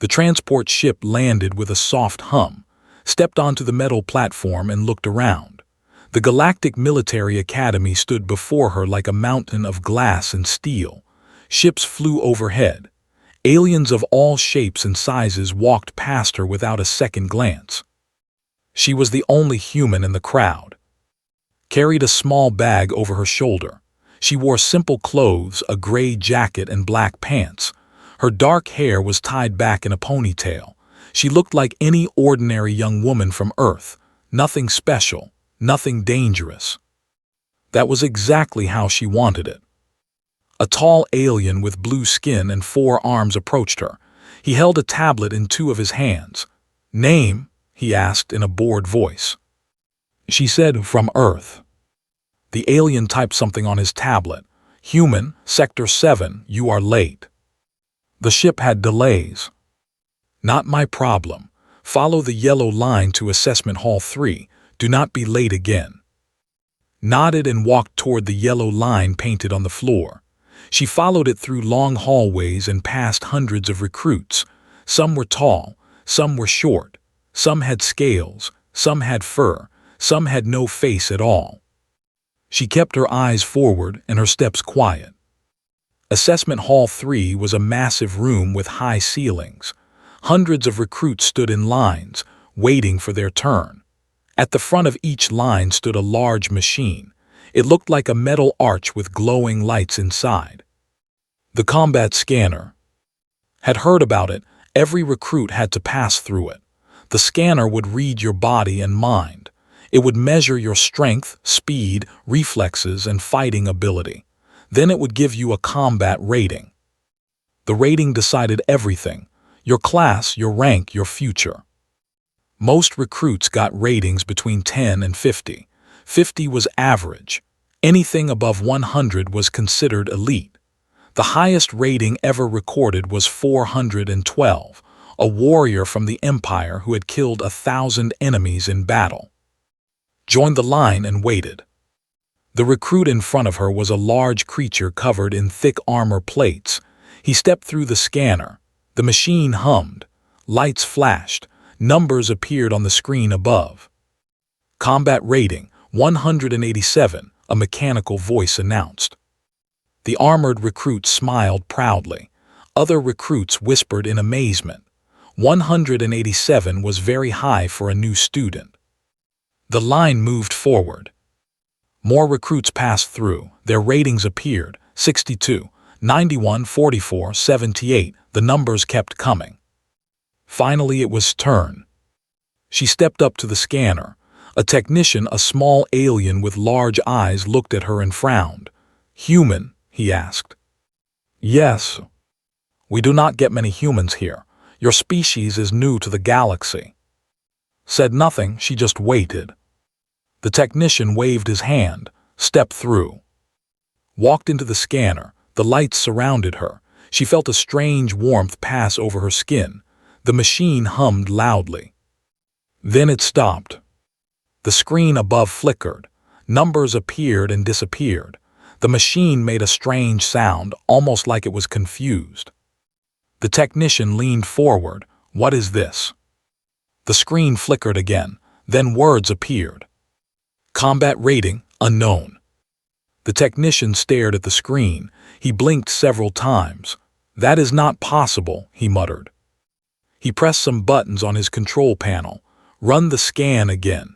The transport ship landed with a soft hum, stepped onto the metal platform and looked around. The Galactic Military Academy stood before her like a mountain of glass and steel. Ships flew overhead. Aliens of all shapes and sizes walked past her without a second glance. She was the only human in the crowd. Carried a small bag over her shoulder. She wore simple clothes, a gray jacket and black pants. Her dark hair was tied back in a ponytail. She looked like any ordinary young woman from Earth. Nothing special, nothing dangerous. That was exactly how she wanted it. A tall alien with blue skin and 4 arms approached her. He held a tablet in 2 of his hands. "Name?" he asked in a bored voice. She said, "From Earth." The alien typed something on his tablet. "Human, Sector 7, you are late." The ship had delays. "Not my problem. Follow the yellow line to Assessment Hall 3. Do not be late again." Nodded and walked toward the yellow line painted on the floor. She followed it through long hallways and past hundreds of recruits. Some were tall, some were short, some had scales, some had fur, some had no face at all. She kept her eyes forward and her steps quiet. Assessment Hall 3 was a massive room with high ceilings. Hundreds of recruits stood in lines, waiting for their turn. At the front of each line stood a large machine. It looked like a metal arch with glowing lights inside. The combat scanner. Had heard about it. Every recruit had to pass through it. The scanner would read your body and mind. It would measure your strength, speed, reflexes, and fighting ability. Then it would give you a combat rating. The rating decided everything: your class, your rank, your future. Most recruits got ratings between 10 and 50. 50 was average. Anything above 100 was considered elite. The highest rating ever recorded was 412, a warrior from the Empire who had killed 1,000 enemies in battle. Joined the line and waited. The recruit in front of her was a large creature covered in thick armor plates. He stepped through the scanner. The machine hummed. Lights flashed. Numbers appeared on the screen above. Combat rating 187, a mechanical voice announced. The armored recruit smiled proudly. Other recruits whispered in amazement. 187 was very high for a new student. The line moved forward. More recruits passed through. Their ratings appeared: 62, 91, 44, 78. The numbers kept coming. Finally, it was turn. She stepped up to the scanner. A technician, a small alien with large eyes, looked at her and frowned. "Human?" he asked. "Yes. We do not get many humans here. Your species is new to the galaxy." Said nothing, she just waited. The technician waved his hand, stepped through. Walked into the scanner. The lights surrounded her. She felt a strange warmth pass over her skin. The machine hummed loudly. Then it stopped. The screen above flickered. Numbers appeared and disappeared. The machine made a strange sound, almost like it was confused. The technician leaned forward. "What is this?" The screen flickered again. Then words appeared. Combat rating, unknown. The technician stared at the screen. He blinked several times. "That is not possible," he muttered. He pressed some buttons on his control panel. "Run the scan again."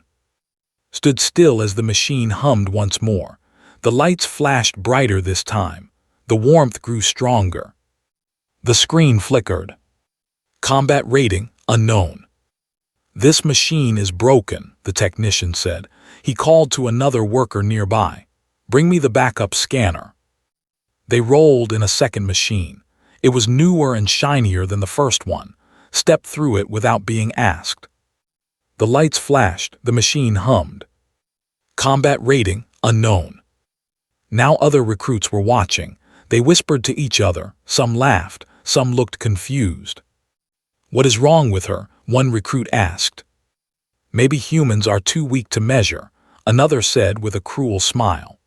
Stood still as the machine hummed once more. The lights flashed brighter this time. The warmth grew stronger. The screen flickered. Combat rating, unknown. "This machine is broken," the technician said. He called to another worker nearby. "Bring me the backup scanner." They rolled in a second machine. It was newer and shinier than the first one. Stepped through it without being asked. The lights flashed. The machine hummed. Combat rating, unknown. Now other recruits were watching. They whispered to each other. Some laughed. Some looked confused. "What is wrong with her?" one recruit asked. "Maybe humans are too weak to measure," another said with a cruel smile.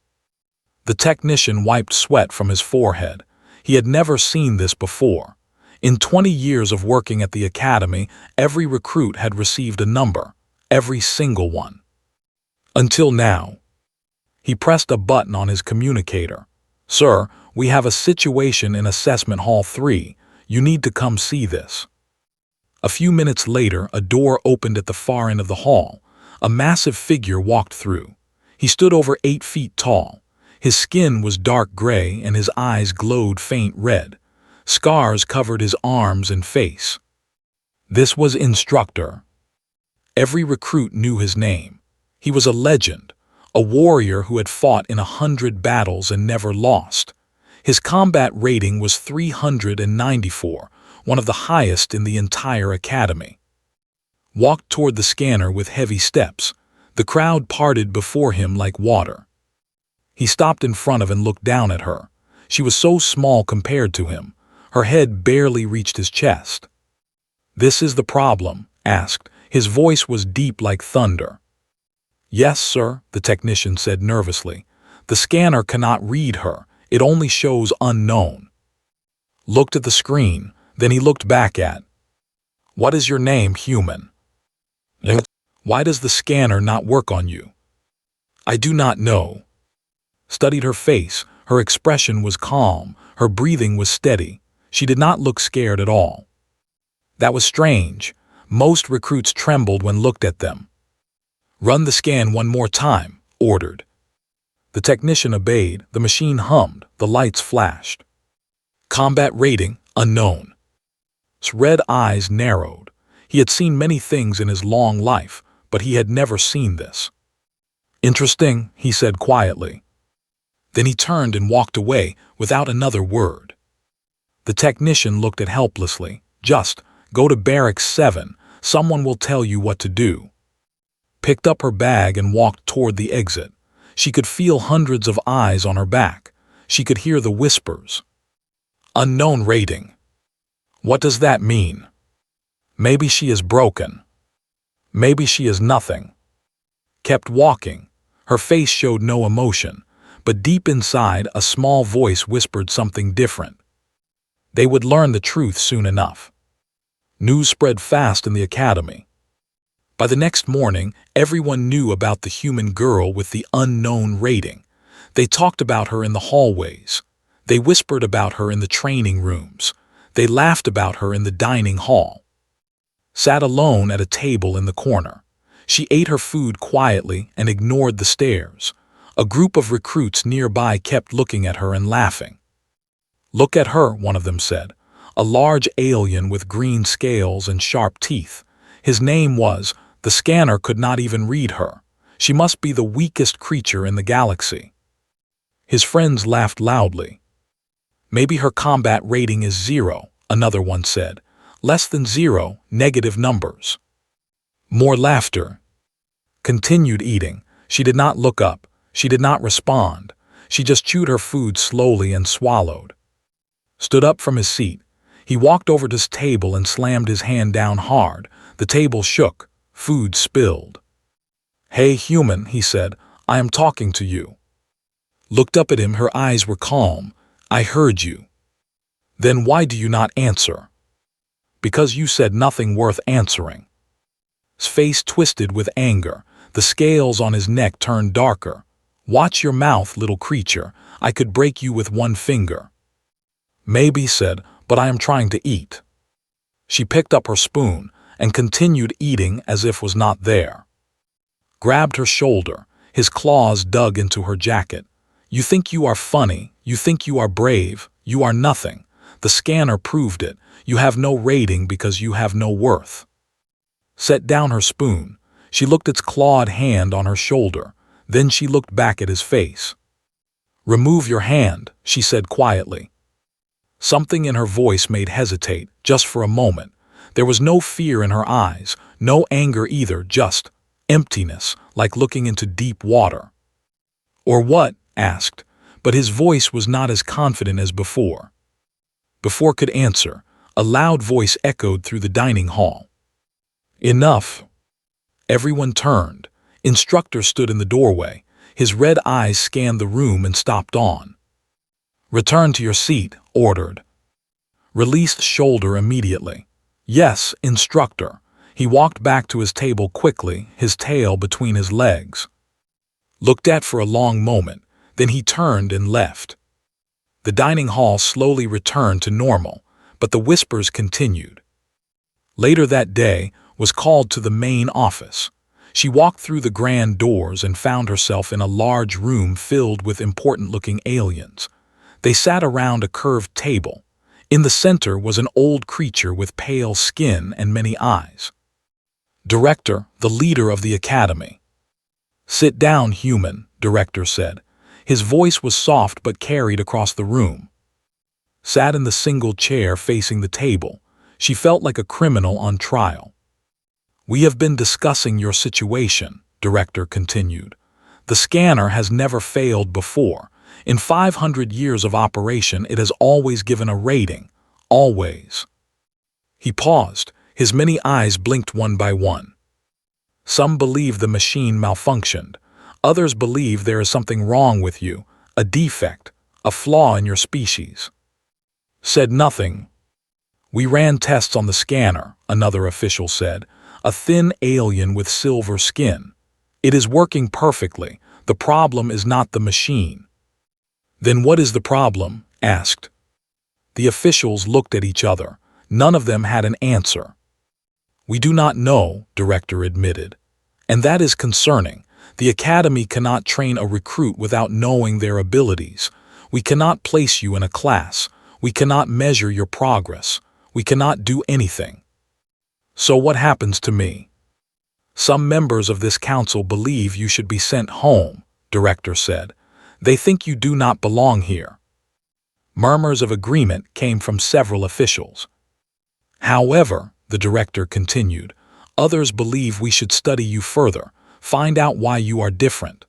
The technician wiped sweat from his forehead. He had never seen this before. In 20 years of working at the academy, every recruit had received a number, every single one. Until now. He pressed a button on his communicator. "Sir, we have a situation in Assessment Hall 3. You need to come see this." A few minutes later, a door opened at the far end of the hall. A massive figure walked through. He stood over 8 feet tall. His skin was dark gray and his eyes glowed faint red. Scars covered his arms and face. This was Instructor. Every recruit knew his name. He was a legend, a warrior who had fought in 100 battles and never lost. His combat rating was 394, one of the highest in the entire academy. Walked toward the scanner with heavy steps. The crowd parted before him like water. He stopped in front of and looked down at her. She was so small compared to him. Her head barely reached his chest. "This is the problem?" asked. His voice was deep like thunder. "Yes, sir," the technician said nervously. "The scanner cannot read her. It only shows unknown." Looked at the screen, then he looked back at. "What is your name, human? Why does the scanner not work on you?" "I do not know." Studied her face. Her expression was calm. Her breathing was steady. She did not look scared at all. That was strange. Most recruits trembled when looked at them. "Run the scan one more time," ordered. The technician obeyed. The machine hummed. The lights flashed. Combat rating, unknown. His red eyes narrowed. He had seen many things in his long life, but he had never seen this. "Interesting," he said quietly. Then he turned and walked away without another word. The technician looked at helplessly. "Just go to Barracks 7. Someone will tell you what to do." Picked up her bag and walked toward the exit. She could feel hundreds of eyes on her back. She could hear the whispers. "Unknown rating. What does that mean? Maybe she is broken. Maybe she is nothing." Kept walking. Her face showed no emotion, but deep inside a small voice whispered something different. They would learn the truth soon enough. News spread fast in the academy. By the next morning, everyone knew about the human girl with the unknown rating. They talked about her in the hallways. They whispered about her in the training rooms. They laughed about her in the dining hall. Sat alone at a table in the corner. She ate her food quietly and ignored the stares. A group of recruits nearby kept looking at her and laughing. "Look at her," one of them said. "A large alien with green scales and sharp teeth. His name was, the scanner could not even read her. She must be the weakest creature in the galaxy." His friends laughed loudly. "Maybe her combat rating is 0, another one said. "Less than 0, negative numbers." More laughter. Continued eating. She did not look up. She did not respond. She just chewed her food slowly and swallowed. Stood up from his seat. He walked over to his table and slammed his hand down hard. The table shook. Food spilled. "Hey, human," he said, "I am talking to you." Looked up at him. Her eyes were calm. "I heard you." "Then why do you not answer?" "Because you said nothing worth answering." His face twisted with anger. The scales on his neck turned darker. "Watch your mouth, little creature. I could break you with one finger." "Maybe," said, "but I am trying to eat." She picked up her spoon and continued eating as if was not there. Grabbed her shoulder. His claws dug into her jacket. "You think you are funny. You think you are brave. You are nothing. The scanner proved it. You have no rating because you have no worth." Set down her spoon. She looked at its clawed hand on her shoulder. Then she looked back at his face. "Remove your hand," she said quietly. Something in her voice made hesitate, just for a moment. There was no fear in her eyes, no anger either, just emptiness, like looking into deep water. "Or what?" asked, but his voice was not as confident as before. Before could answer, a loud voice echoed through the dining hall. "Enough." Everyone turned. Instructor stood in the doorway. His red eyes scanned the room and stopped on. "Return to your seat," ordered. Released shoulder immediately. Yes, instructor. He walked back to his table quickly, his tail between his legs. Looked at for a long moment, then he turned and left. The dining hall slowly returned to normal, but the whispers continued. Later that day, was called to the main office. She walked through the grand doors and found herself in a large room filled with important-looking aliens. They sat around a curved table. In the center was an old creature with pale skin and many eyes. Director, the leader of the academy. "Sit down, human," Director said. His voice was soft but carried across the room. Sat in the single chair facing the table. She felt like a criminal on trial. "We have been discussing your situation," Director continued. "The scanner has never failed before. In 500 years of operation, it has always given a rating. Always." He paused. His many eyes blinked one by one. "Some believe the machine malfunctioned. Others believe there is something wrong with you, a defect, a flaw in your species." Said nothing. "We ran tests on the scanner," another official said. "A thin alien with silver skin. It is working perfectly. The problem is not the machine." "Then what is the problem?" asked. The officials looked at each other. None of them had an answer. "We do not know," Director admitted. "And that is concerning. The academy cannot train a recruit without knowing their abilities. We cannot place you in a class. We cannot measure your progress. We cannot do anything." "So what happens to me?" "Some members of this council believe you should be sent home," Director said. "They think you do not belong here." Murmurs of agreement came from several officials. "However," the Director continued, "others believe we should study you further, find out why you are different."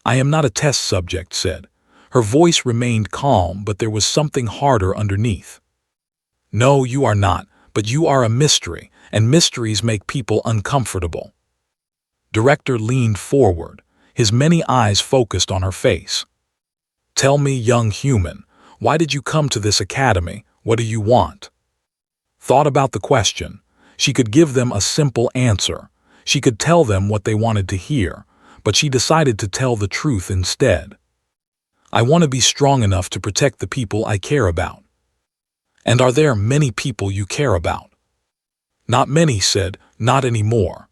"I am not a test subject," said. Her voice remained calm, but there was something harder underneath. "No, you are not, but you are a mystery, and mysteries make people uncomfortable." Director leaned forward, his many eyes focused on her face. "Tell me, young human, why did you come to this academy? What do you want?" Thought about the question. She could give them a simple answer. She could tell them what they wanted to hear, but she decided to tell the truth instead. "I want to be strong enough to protect the people I care about." "And are there many people you care about?" "Not many," said, "not anymore."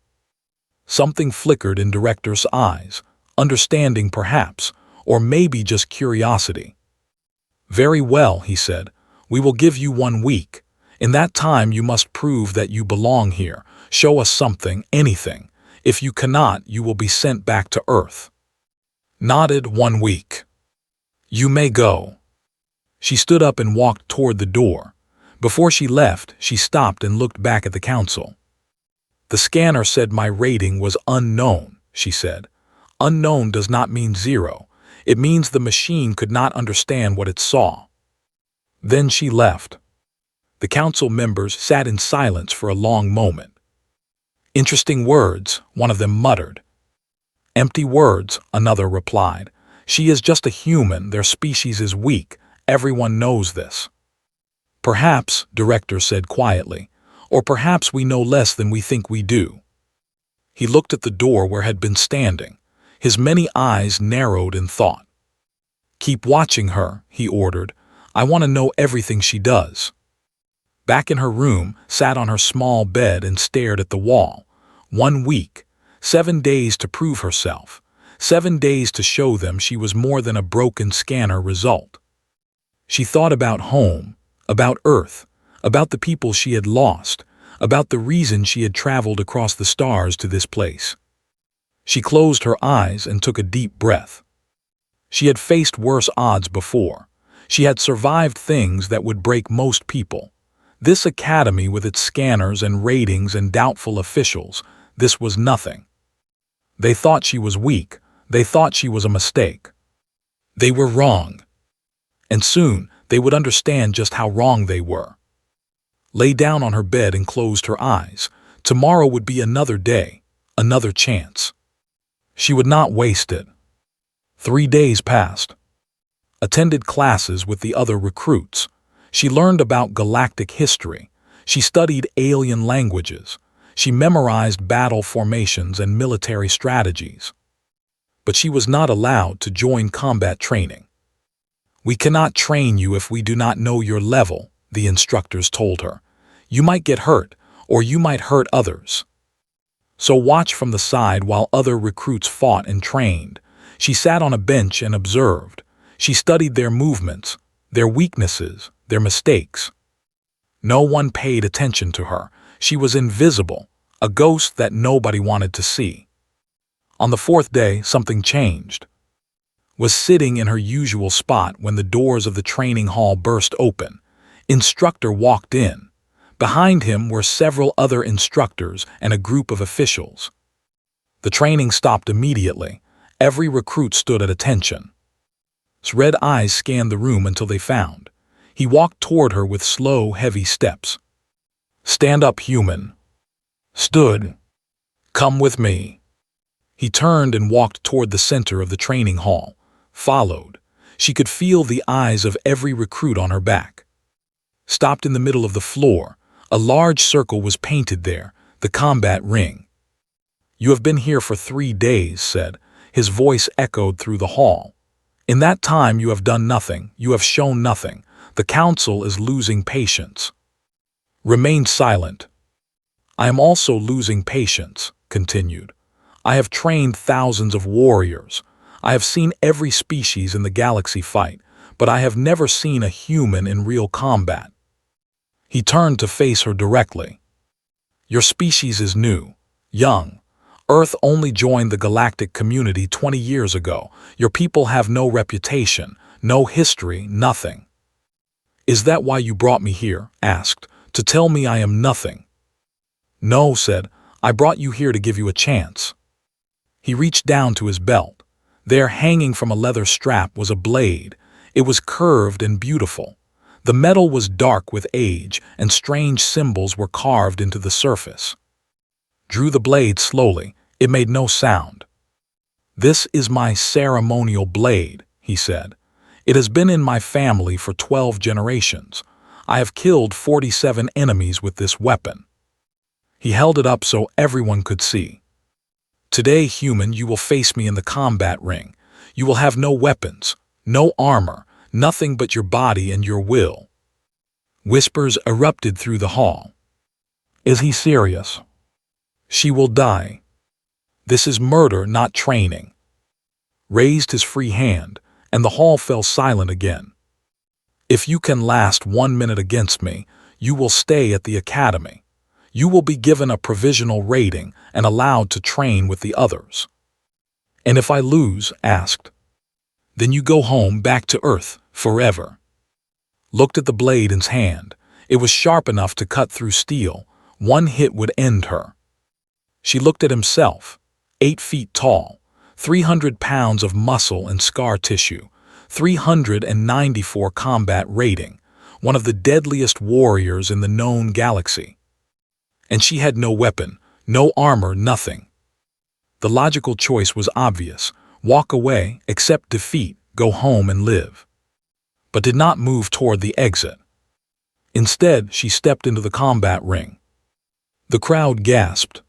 Something flickered in Director's eyes, understanding perhaps, or maybe just curiosity. "Very well," he said. "We will give you 1 week. In that time you must prove that you belong here. Show us something, anything. If you cannot, you will be sent back to Earth." Nodded. 1 week. "You may go." She stood up and walked toward the door. Before she left, she stopped and looked back at the council. "The scanner said my rating was unknown," she said. "Unknown does not mean 0. It means the machine could not understand what it saw." Then she left. The council members sat in silence for a long moment. "Interesting words," one of them muttered. "Empty words," another replied. "She is just a human, their species is weak. Everyone knows this." "Perhaps," Director said quietly, "or perhaps we know less than we think we do." He looked at the door where had been standing. His many eyes narrowed in thought. "Keep watching her," he ordered. "I want to know everything she does." Back in her room, sat on her small bed and stared at the wall. 1 week. 7 days to prove herself. 7 days to show them she was more than a broken scanner result. She thought about home, about Earth, about the people she had lost, about the reason she had traveled across the stars to this place. She closed her eyes and took a deep breath. She had faced worse odds before. She had survived things that would break most people. This academy with its scanners and ratings and doubtful officials, this was nothing. They thought she was weak. They thought she was a mistake. They were wrong. And soon they would understand just how wrong they were. Lay down on her bed and closed her eyes. Tomorrow would be another day, another chance. She would not waste it. 3 days passed. Attended classes with the other recruits. She learned about galactic history. She studied alien languages. She memorized battle formations and military strategies. But she was not allowed to join combat training. "We cannot train you if we do not know your level," the instructors told her. "You might get hurt, or you might hurt others. So watch from the side while other recruits fought and trained." She sat on a bench and observed. She studied their movements, their weaknesses, their mistakes. No one paid attention to her. She was invisible, a ghost that nobody wanted to see. On the fourth day, something changed. Was sitting in her usual spot when the doors of the training hall burst open. Instructor walked in. Behind him were several other instructors and a group of officials. The training stopped immediately. Every recruit stood at attention. His red eyes scanned the room until they found. He walked toward her with slow, heavy steps. "Stand up, human." Stood. "Come with me." He turned and walked toward the center of the training hall. Followed. She could feel the eyes of every recruit on her back. Stopped in the middle of the floor. A large circle was painted there, the combat ring. "You have been here for 3 days," said. His voice echoed through the hall. "In that time you have done nothing, you have shown nothing. The council is losing patience." Remain silent. "I am also losing patience," continued. "I have trained thousands of warriors. I have seen every species in the galaxy fight, but I have never seen a human in real combat." He turned to face her directly. "Your species is new, young. Earth only joined the galactic community 20 years ago. Your people have no reputation, no history, nothing." "Is that why you brought me here?" asked. "To tell me I am nothing?" "No," said. "I brought you here to give you a chance." He reached down to his belt. There, hanging from a leather strap, was a blade. It was curved and beautiful. The metal was dark with age, and strange symbols were carved into the surface. Drew the blade slowly. It made no sound. "This is my ceremonial blade," he said. "It has been in my family for 12 generations. I have killed 47 enemies with this weapon." He held it up so everyone could see. "Today, human, you will face me in the combat ring. You will have no weapons, no armor, nothing but your body and your will." Whispers erupted through the hall. "Is he serious?" "She will die. This is murder, not training." Raised his free hand, and the hall fell silent again. "If you can last 1 minute against me, you will stay at the academy. You will be given a provisional rating and allowed to train with the others." "And if I lose?" asked. "Then you go home, back to Earth, forever." Looked at the blade in his hand. It was sharp enough to cut through steel. One hit would end her. She looked at himself. 8 feet tall, 300 pounds of muscle and scar tissue, 394 combat rating, one of the deadliest warriors in the known galaxy. And she had no weapon, no armor, nothing. The logical choice was obvious: walk away, accept defeat, go home and live. But did not move toward the exit. Instead, she stepped into the combat ring. The crowd gasped.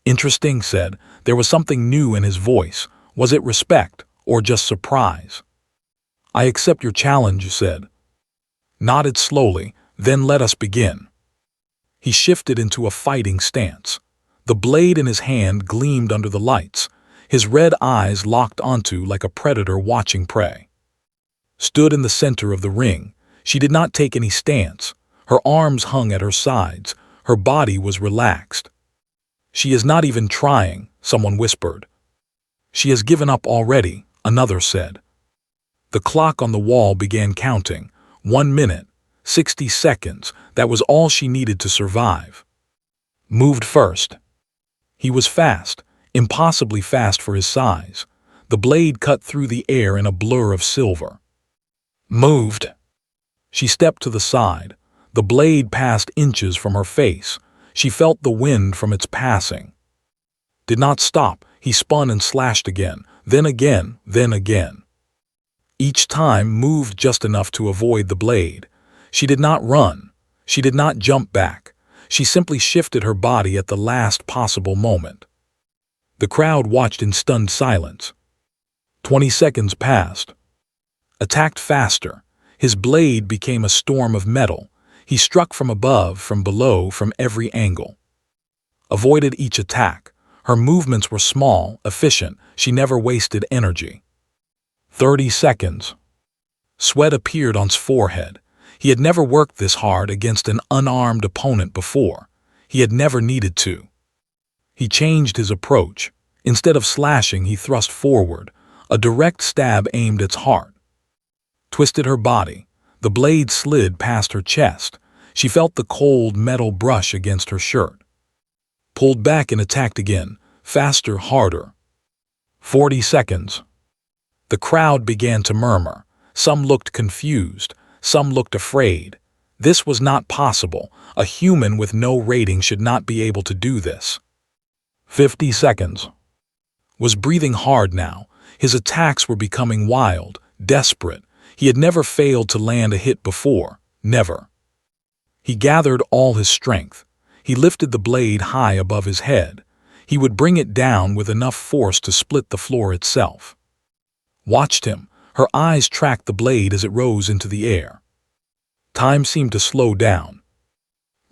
"Interesting," said. There was something new in his voice. Was it respect or just surprise? "I accept your challenge," said. Nodded slowly. "Then let us begin." He shifted into a fighting stance. The blade in his hand gleamed under the lights. His red eyes locked onto like a predator watching prey. Stood in the center of the ring. She did not take any stance. Her arms hung at her sides. Her body was relaxed. "She is not even trying," someone whispered. "She has given up already," another said. The clock on the wall began counting. 1 minute, 60 seconds, that was all she needed to survive. Moved first. He was fast, impossibly fast for his size. The blade cut through the air in a blur of silver. Moved. She stepped to the side. The blade passed inches from her face. She felt the wind from its passing. Did not stop. He spun and slashed again, then again, then again. Each time moved just enough to avoid the blade. She did not run. She did not jump back. She simply shifted her body at the last possible moment. The crowd watched in stunned silence. 20 seconds passed. Attacked faster. His blade became a storm of metal. He struck from above, from below, from every angle. Avoided each attack. Her movements were small, efficient. She never wasted energy. 30 seconds. Sweat appeared on his forehead. He had never worked this hard against an unarmed opponent before. He had never needed to. He changed his approach. Instead of slashing, he thrust forward, a direct stab aimed at its heart. Twisted her body. The blade slid past her chest. She felt the cold metal brush against her shirt. Pulled back and attacked again, faster, harder. 40 seconds. The crowd began to murmur. Some looked confused. Some looked afraid. This was not possible. A human with no rating should not be able to do this. 50 seconds. Was breathing hard now. His attacks were becoming wild, desperate. He had never failed to land a hit before. Never. He gathered all his strength. He lifted the blade high above his head. He would bring it down with enough force to split the floor itself. Watched him. Her eyes tracked the blade as it rose into the air. Time seemed to slow down.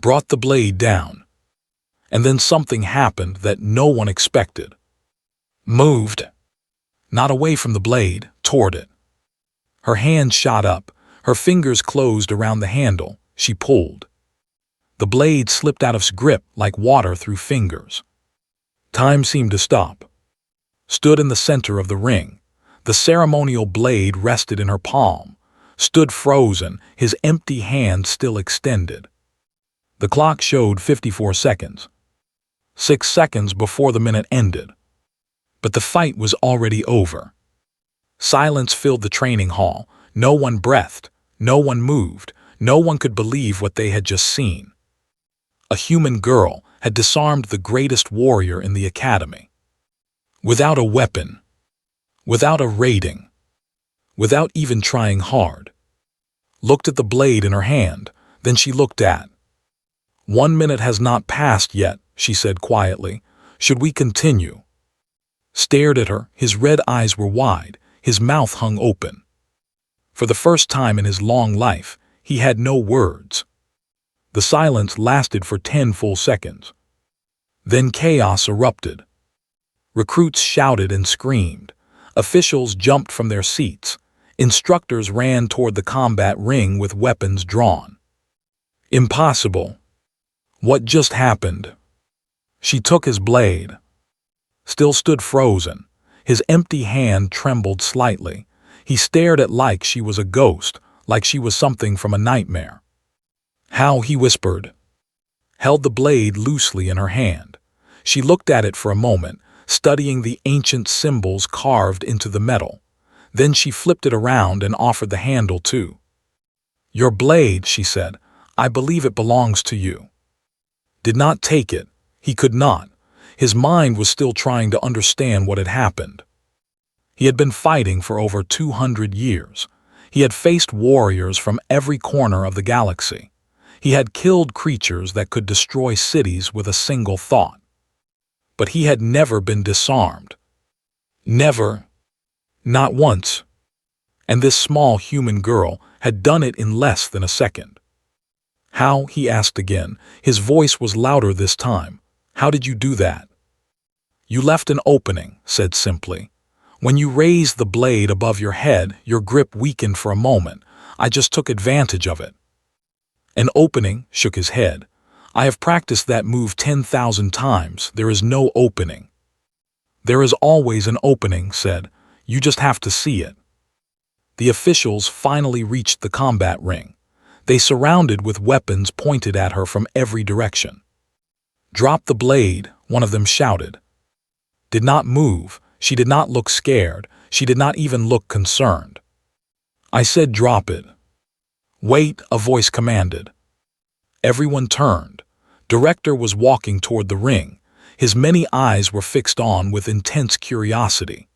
Brought the blade down. And then something happened that no one expected. Moved. Not away from the blade, toward it. Her hand shot up. Her fingers closed around the handle. She pulled. The blade slipped out of his grip like water through fingers. Time seemed to stop. Stood in the center of the ring. The ceremonial blade rested in her palm. Stood frozen, his empty hand still extended. The clock showed 54 seconds. 6 seconds before the minute ended. But the fight was already over. Silence filled the training hall. No one breathed. No one moved. No one could believe what they had just seen. A human girl had disarmed the greatest warrior in the academy. Without a weapon. Without a rating. Without even trying hard. Looked at the blade in her hand, then she looked at. 1 minute has not passed yet, she said quietly. Should we continue? Stared at her, his red eyes were wide, his mouth hung open. For the first time in his long life, he had no words. The silence lasted for 10 full seconds. Then chaos erupted. Recruits shouted and screamed. Officials jumped from their seats. Instructors ran toward the combat ring with weapons drawn. Impossible. What just happened? She took his blade. Still stood frozen. His empty hand trembled slightly. He stared at like she was a ghost, like she was something from a nightmare. How, he whispered. Held the blade loosely in her hand. She looked at it for a moment, studying the ancient symbols carved into the metal. Then she flipped it around and offered the handle too. Your blade, she said. I believe it belongs to you. Did not take it. He could not. His mind was still trying to understand what had happened. He had been fighting for over 200 years. He had faced warriors from every corner of the galaxy. He had killed creatures that could destroy cities with a single thought. But he had never been disarmed. Never. Not once. And this small human girl had done it in less than a second. How, he asked again. His voice was louder this time. How did you do that? You left an opening, said simply. When you raised the blade above your head, your grip weakened for a moment. I just took advantage of it. An opening, shook his head. I have practiced that move 10,000 times. There is no opening. There is always an opening, said. You just have to see it. The officials finally reached the combat ring. They surrounded with weapons pointed at her from every direction. Drop the blade, one of them shouted. Did not move. She did not look scared. She did not even look concerned. I said drop it. Wait, a voice commanded. Everyone turned. Director was walking toward the ring. His many eyes were fixed on with intense curiosity.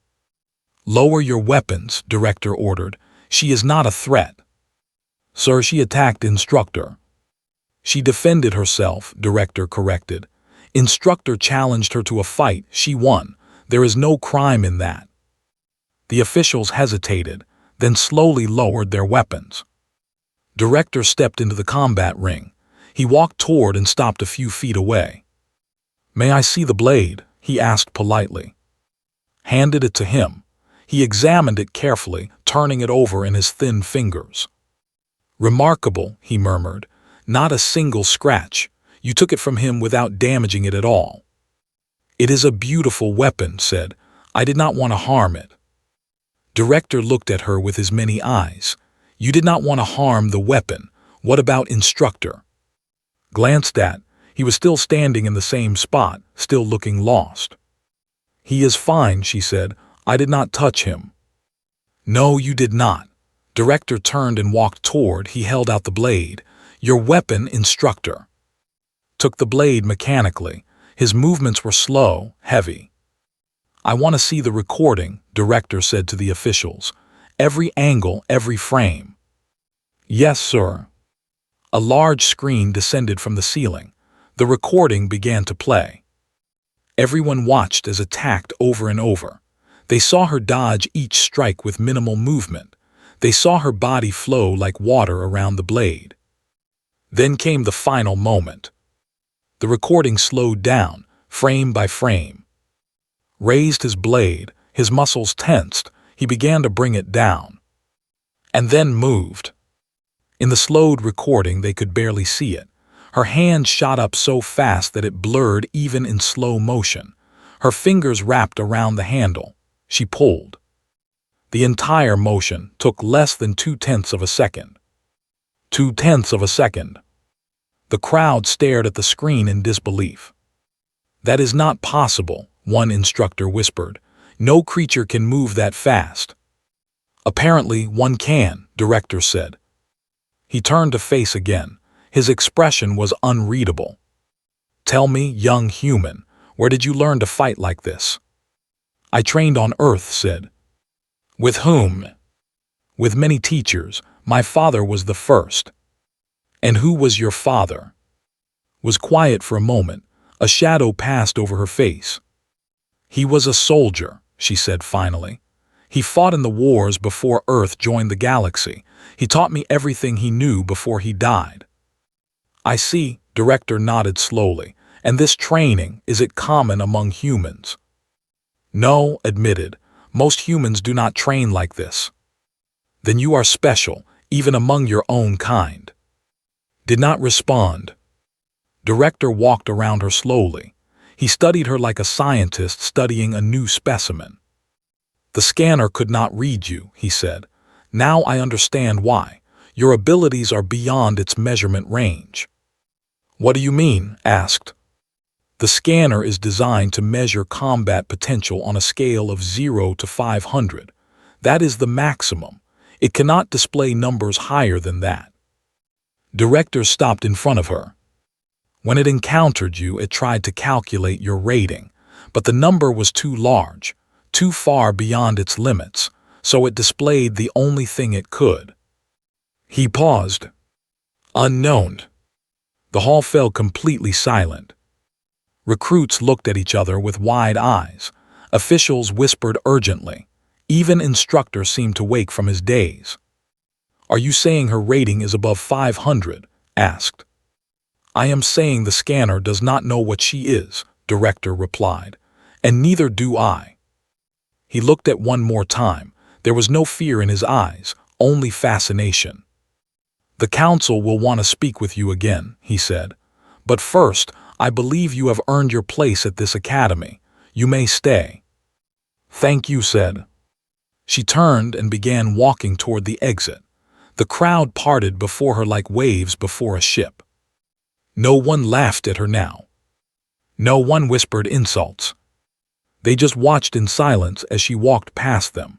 Lower your weapons, Director ordered. She is not a threat. Sir, she attacked Instructor. She defended herself, Director corrected. Instructor challenged her to a fight. She won. There is no crime in that. The officials hesitated, then slowly lowered their weapons. Director stepped into the combat ring. He walked toward and stopped a few feet away. May I see the blade? He asked politely. Handed it to him. He examined it carefully, turning it over in his thin fingers. Remarkable, he murmured. Not a single scratch. You took it from him without damaging it at all. It is a beautiful weapon, said. I did not want to harm it. Director looked at her with his many eyes. You did not want to harm the weapon. What about Instructor? Glanced at. He was still standing in the same spot, still looking lost. He is fine, she said. I did not touch him. No, you did not. Director turned and walked toward. He held out the blade. Your weapon, Instructor. Took the blade mechanically. His movements were slow, heavy. I want to see the recording, Director said to the officials. Every angle, every frame. Yes, sir. A large screen descended from the ceiling. The recording began to play. Everyone watched as attacked over and over. They saw her dodge each strike with minimal movement. They saw her body flow like water around the blade. Then came the final moment. The recording slowed down, frame by frame. Raised his blade, his muscles tensed, he began to bring it down. And then moved. In the slowed recording, they could barely see it. Her hand shot up so fast that it blurred even in slow motion. Her fingers wrapped around the handle. She pulled. The entire motion took less than 0.2 of a second. 0.2 of a second. The crowd stared at the screen in disbelief. That is not possible, one instructor whispered. No creature can move that fast. Apparently, one can, Director said. He turned to face again. His expression was unreadable. Tell me, young human, where did you learn to fight like this? I trained on Earth, said. With whom? With many teachers. My father was the first. And who was your father? Was quiet for a moment. A shadow passed over her face. He was a soldier, she said finally. He fought in the wars before Earth joined the galaxy. He taught me everything he knew before he died. I see, Director nodded slowly. And this training, is it common among humans? No, admitted. Most humans do not train like this. Then you are special, even among your own kind. Did not respond. Director walked around her slowly. He studied her like a scientist studying a new specimen. The scanner could not read you, he said. Now I understand why. Your abilities are beyond its measurement range. What do you mean? Asked. The scanner is designed to measure combat potential on a scale of 0 to 500. That is the maximum. It cannot display numbers higher than that. Director stopped in front of her. When it encountered you, it tried to calculate your rating, but the number was too large, too far beyond its limits, so it displayed the only thing it could. He paused. Unknown. The hall fell completely silent. Recruits looked at each other with wide eyes. Officials whispered urgently. Even Instructor seemed to wake from his daze. Are you saying her rating is above 500? Asked. I am saying the scanner does not know what she is, Director replied. And neither do I. He looked at one more time. There was no fear in his eyes, only fascination. The council will want to speak with you again, he said. But first, I believe you have earned your place at this academy. You may stay. Thank you, said. She turned and began walking toward the exit. The crowd parted before her like waves before a ship. No one laughed at her now. No one whispered insults. They just watched in silence as she walked past them.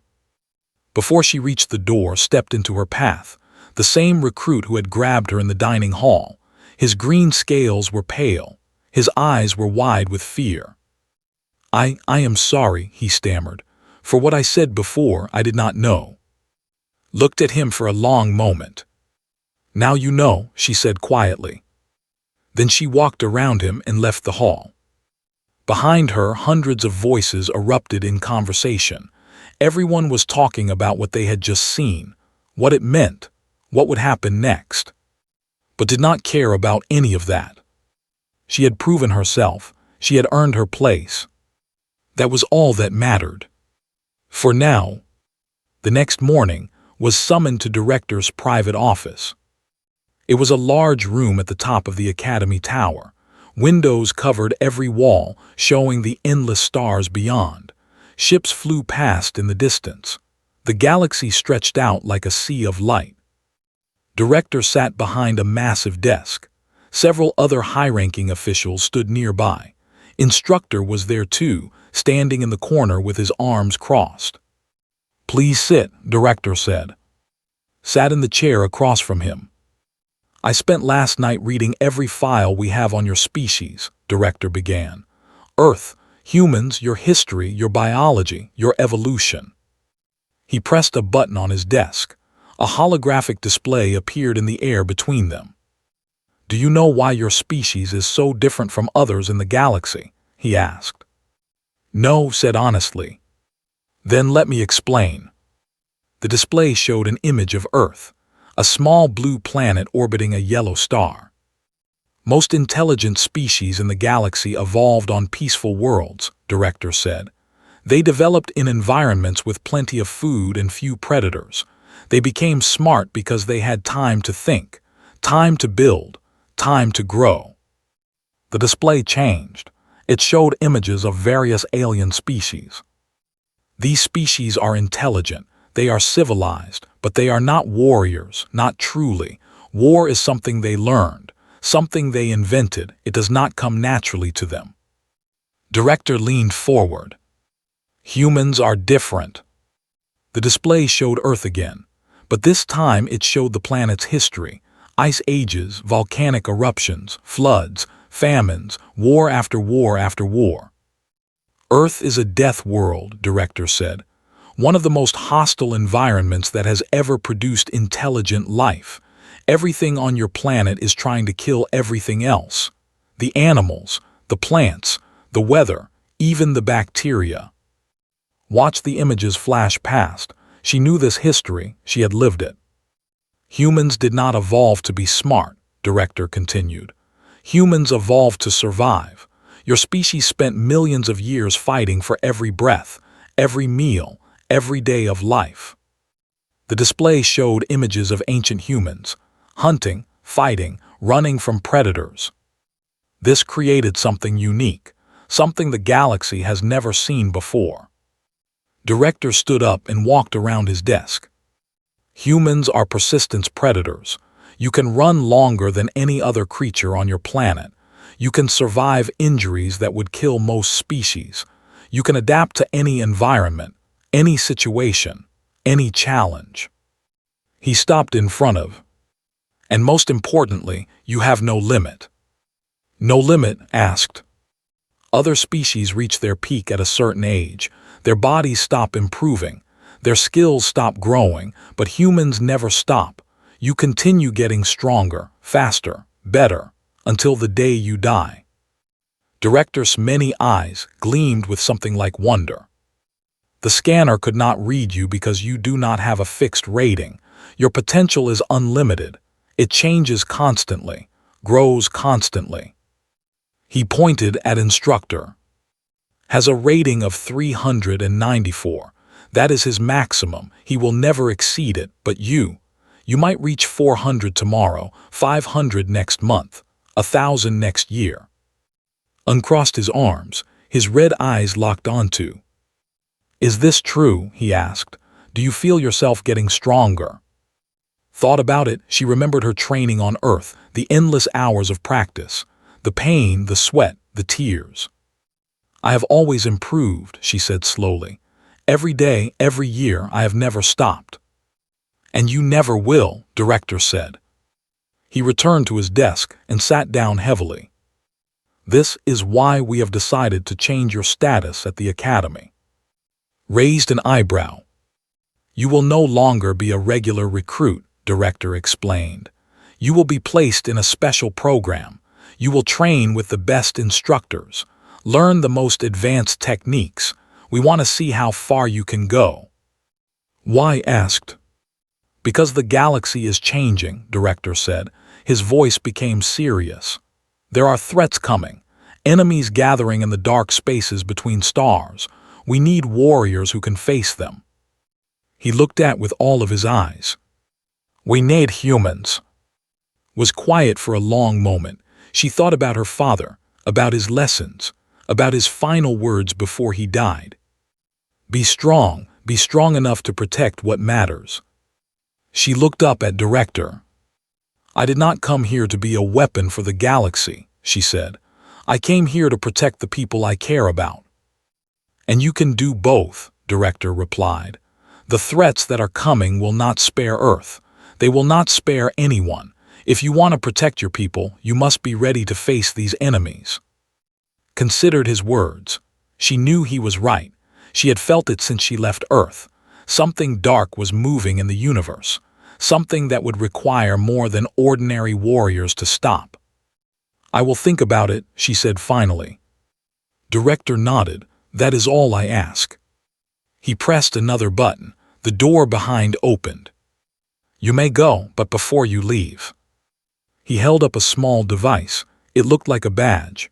Before she reached the door, stepped into her path, the same recruit who had grabbed her in the dining hall. His green scales were pale. His eyes were wide with fear. I am sorry, he stammered. For what I said before, I did not know. Looked at him for a long moment. Now you know, she said quietly. Then she walked around him and left the hall. Behind her, hundreds of voices erupted in conversation. Everyone was talking about what they had just seen, what it meant, what would happen next, but did not care about any of that. She had proven herself. She had earned her place. That was all that mattered. For now, the next morning, was summoned to Director's private office. It was a large room at the top of the Academy Tower. Windows covered every wall, showing the endless stars beyond. Ships flew past in the distance. The galaxy stretched out like a sea of light. Director sat behind a massive desk. Several other high-ranking officials stood nearby. Instructor was there too, standing in the corner with his arms crossed. "Please sit," Director said. Sat in the chair across from him. "I spent last night reading every file we have on your species," Director began. "Earth, humans, your history, your biology, your evolution." He pressed a button on his desk. A holographic display appeared in the air between them. "Do you know why your species is so different from others in the galaxy?" he asked. "No," said honestly. "Then let me explain." The display showed an image of Earth, a small blue planet orbiting a yellow star. "Most intelligent species in the galaxy evolved on peaceful worlds," Director said. "They developed in environments with plenty of food and few predators. They became smart because they had time to think, time to build, time to grow." The display changed. It showed images of various alien species. "These species are intelligent. They are civilized, but they are not warriors, not truly. War is something they learned, something they invented. It does not come naturally to them." Director leaned forward. "Humans are different." The display showed Earth again, but this time it showed the planet's history: ice ages, volcanic eruptions, floods, famines, war after war after war. "Earth is a death world," Director said. "One of the most hostile environments that has ever produced intelligent life. Everything on your planet is trying to kill everything else. The animals, the plants, the weather, even the bacteria." Watch the images flash past. She knew this history. She had lived it. "Humans did not evolve to be smart," Director continued. "Humans evolved to survive. Your species spent millions of years fighting for every breath, every meal, every day of life." The display showed images of ancient humans, hunting, fighting, running from predators. This created something unique, something the galaxy has never seen before. Director stood up and walked around his desk. "Humans are persistent predators. You can run longer than any other creature on your planet. You can survive injuries that would kill most species. You can adapt to any environment, any situation, any challenge." He stopped in front of. "And most importantly, you have no limit." "No limit?" asked. "Other species reach their peak at a certain age. Their bodies stop improving. Their skills stop growing, but humans never stop. You continue getting stronger, faster, better, until the day you die." Director's many eyes gleamed with something like wonder. "The scanner could not read you because you do not have a fixed rating. Your potential is unlimited. It changes constantly, grows constantly." He pointed at Instructor. "Has a rating of 394. That is his maximum. He will never exceed it, but you might reach 400 tomorrow, 500 next month, 1,000 next year." Uncrossed his arms, his red eyes locked onto. "Is this true?" he asked. "Do you feel yourself getting stronger?" Thought about it. She remembered her training on Earth, the endless hours of practice, the pain, the sweat, the tears. "I have always improved," she said slowly. "Every day, every year, I have never stopped." "And you never will," Director said. He returned to his desk and sat down heavily. "This is why we have decided to change your status at the Academy." Raised an eyebrow. "You will no longer be a regular recruit," Director explained. You will be placed in a special program. You will train with the best instructors. Learn the most advanced techniques. We want to see how far you can go." Y asked. "Because the galaxy is changing," Director said. His voice became serious. "There are threats coming. Enemies gathering in the dark spaces between stars. We need warriors who can face them." He looked at with all of his eyes. "We need humans." Was quiet for a long moment. She thought about her father, about his lessons, about his final words before he died. Be strong enough to protect what matters." She looked up at Director. "I did not come here to be a weapon for the galaxy," she said. "I came here to protect the people I care about." "And you can do both," Director replied. "The threats that are coming will not spare Earth. They will not spare anyone. If you want to protect your people, you must be ready to face these enemies." Considered his words. She knew he was right. She had felt it since she left Earth. Something dark was moving in the universe. Something that would require more than ordinary warriors to stop. "I will think about it," she said finally. Director nodded. "That is all I ask." He pressed another button. The door behind opened. "You may go, but before you leave." He held up a small device. It looked like a badge.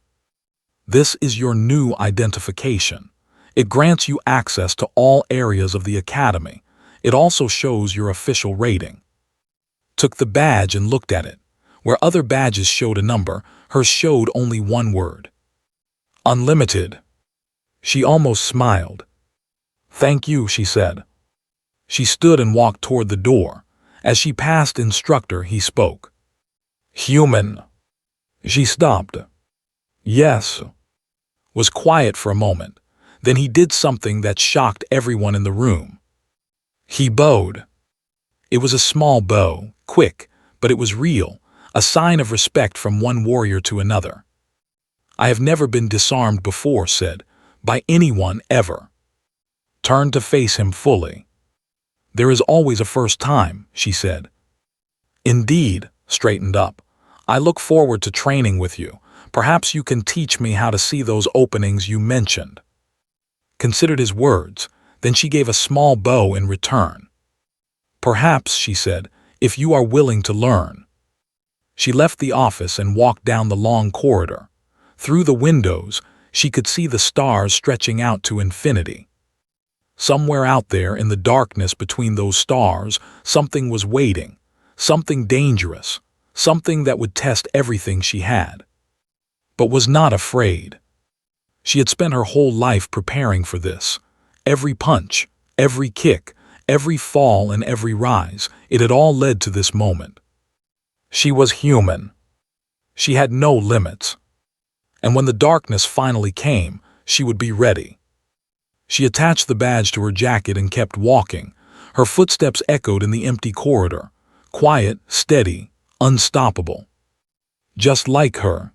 "This is your new identification. It grants you access to all areas of the Academy. It also shows your official rating." Took the badge and looked at it. Where other badges showed a number, hers showed only one word. "Unlimited." She almost smiled. "Thank you," she said. She stood and walked toward the door. As she passed Instructor, he spoke. "Human." She stopped. "Yes." Was quiet for a moment. Then he did something that shocked everyone in the room. He bowed. It was a small bow, quick, but it was real, a sign of respect from one warrior to another. "I have never been disarmed before," said, "by anyone ever." Turned to face him fully. "There is always a first time," she said. "Indeed," straightened up. "I look forward to training with you. Perhaps you can teach me how to see those openings you mentioned." Considered his words, then she gave a small bow in return. "Perhaps," she said, "if you are willing to learn." She left the office and walked down the long corridor. Through the windows, she could see the stars stretching out to infinity. Somewhere out there in the darkness between those stars, something was waiting, something dangerous, something that would test everything she had. But was not afraid. She had spent her whole life preparing for this. Every punch, every kick, every fall and every rise, it had all led to this moment. She was human. She had no limits. And when the darkness finally came, she would be ready. She attached the badge to her jacket and kept walking. Her footsteps echoed in the empty corridor. Quiet, steady, unstoppable. Just like her,